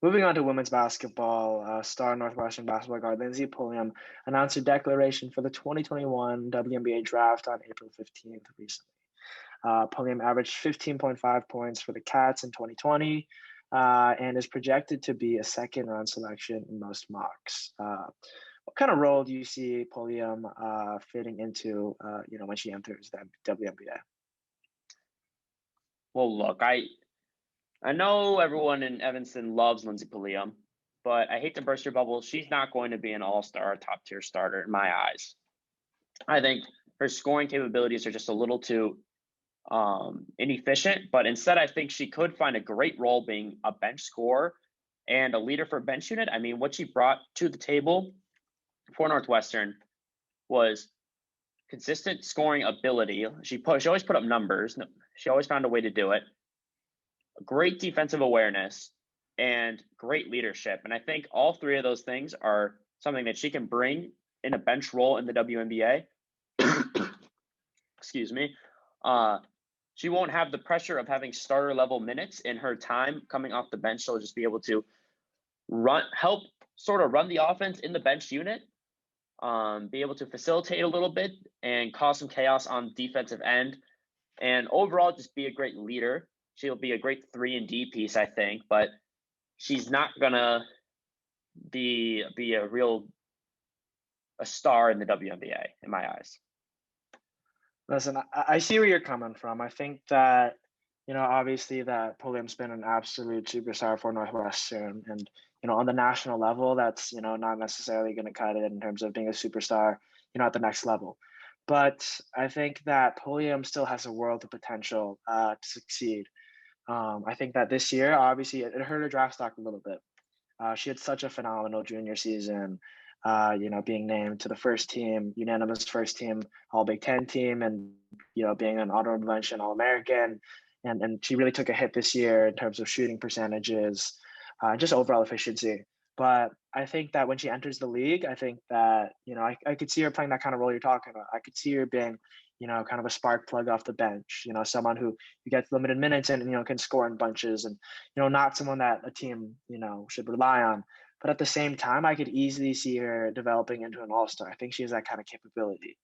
Moving on to women's basketball, star Northwestern basketball guard Lindsey Pulliam announced her declaration for the 2021 WNBA Draft on April 15th recently. Pulliam averaged 15.5 points for the Cats in 2020 and is projected to be a second-round selection in most mocks. What kind of role do you see Pulliam fitting into, when she enters the WNBA? Well, look, I know everyone in Evanston loves Lindsey Pulliam, but I hate to burst your bubble. She's not going to be an all-star, top-tier starter in my eyes. I think her scoring capabilities are just a little too inefficient, but instead I think she could find a great role being a bench scorer and a leader for a bench unit. I mean, what she brought to the table for Northwestern was consistent scoring ability. She always put up numbers. She always found a way to do it. Great defensive awareness and great leadership. And I think all three of those things are something that she can bring in a bench role in the WNBA. Excuse me. She won't have the pressure of having starter level minutes in her time coming off the bench. She'll just be able to help sort of run the offense in the bench unit, be able to facilitate a little bit and cause some chaos on the defensive end, and overall just be a great leader. She'll be a great 3-and-D piece, I think, but she's not gonna be a star in the WNBA in my eyes. Listen, I see where you're coming from. I think that, obviously that Pulliam's been an absolute superstar for Northwestern. And, on the national level, that's, not necessarily going to cut it in terms of being a superstar, at the next level. But I think that Pulliam still has a world of potential to succeed. I think that this year, obviously, it hurt her draft stock a little bit. She had such a phenomenal junior season. Being named to the first team, unanimous first team, all Big Ten team, and, being an honorable mention All-American. And she really took a hit this year in terms of shooting percentages, just overall efficiency. But I think that when she enters the league, I think that, I could see her playing that kind of role you're talking about. I could see her being, kind of a spark plug off the bench, someone who gets limited minutes and, can score in bunches and, not someone that a team, should rely on. But at the same time, I could easily see her developing into an all-star. I think she has that kind of capability.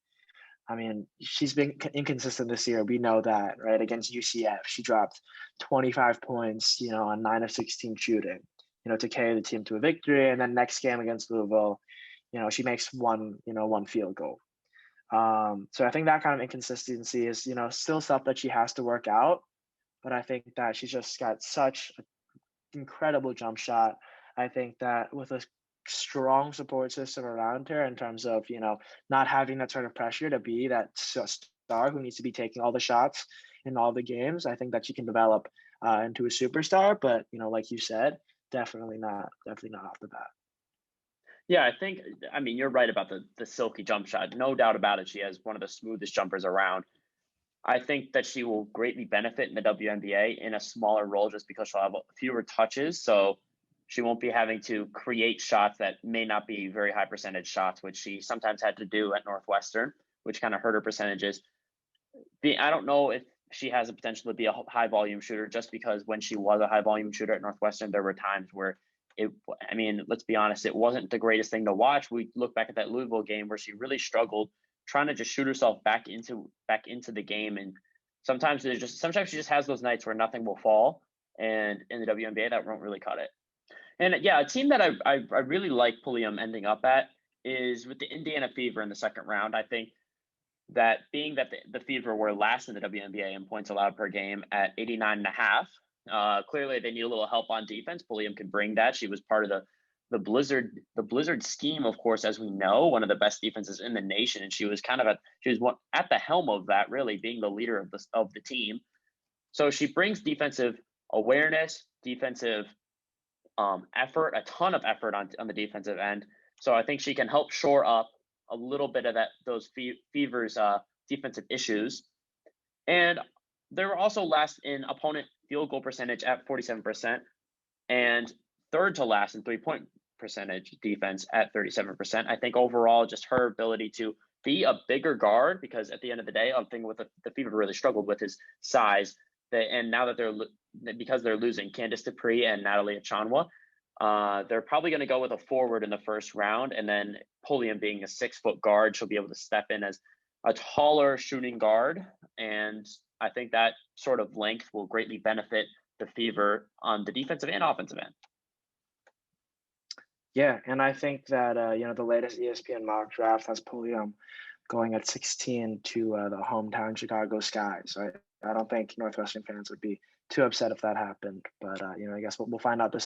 I mean, she's been inconsistent this year. We know that, right? Against UCF, she dropped 25 points, on 9 of 16 shooting, to carry the team to a victory. And then next game against Louisville, she makes one field goal. So I think that kind of inconsistency is, still stuff that she has to work out. But I think that she's just got such an incredible jump shot. I think that with a strong support system around her in terms of, not having that sort of pressure to be that star who needs to be taking all the shots in all the games, I think that she can develop into a superstar. But, like you said, definitely not off the bat. Yeah, I mean, you're right about the silky jump shot. No doubt about it. She has one of the smoothest jumpers around. I think that she will greatly benefit in the WNBA in a smaller role just because she'll have fewer touches. So she won't be having to create shots that may not be very high percentage shots, which she sometimes had to do at Northwestern, which kind of hurt her percentages. I don't know if she has the potential to be a high volume shooter just because when she was a high volume shooter at Northwestern, there were times where let's be honest, it wasn't the greatest thing to watch. We look back at that Louisville game where she really struggled trying to just shoot herself back into the game. And sometimes she just has those nights where nothing will fall. And in the WNBA, that won't really cut it. And yeah, a team that I really like Pulliam ending up at is with the Indiana Fever in the second round. I think that being that the Fever were last in the WNBA in points allowed per game at 89.5, clearly they need a little help on defense. Pulliam can bring that. She was part of the Blizzard scheme, of course, as we know, one of the best defenses in the nation, and she was at the helm of that, really being the leader of the team. So she brings defensive awareness, defensive effort, a ton of effort on the defensive end. So I think she can help shore up a little bit of those Fever's defensive issues. And they were also last in opponent field goal percentage at 47% and third to last in 3-point percentage defense at 37%. I think overall, just her ability to be a bigger guard, because at the end of the day, one thing with the Fever really struggled with is size. And now that because they're losing Candice Dupree and Natalie Achanwa, They're probably going to go with a forward in the first round, and then Pulliam being a 6-foot guard, she'll be able to step in as a taller shooting guard. And I think that sort of length will greatly benefit the Fever on the defensive and offensive end. Yeah, and I think that the latest ESPN mock draft has Pulliam going at 16 to the hometown Chicago Sky. So I don't think Northwestern fans would be too upset if that happened. But I guess we'll find out this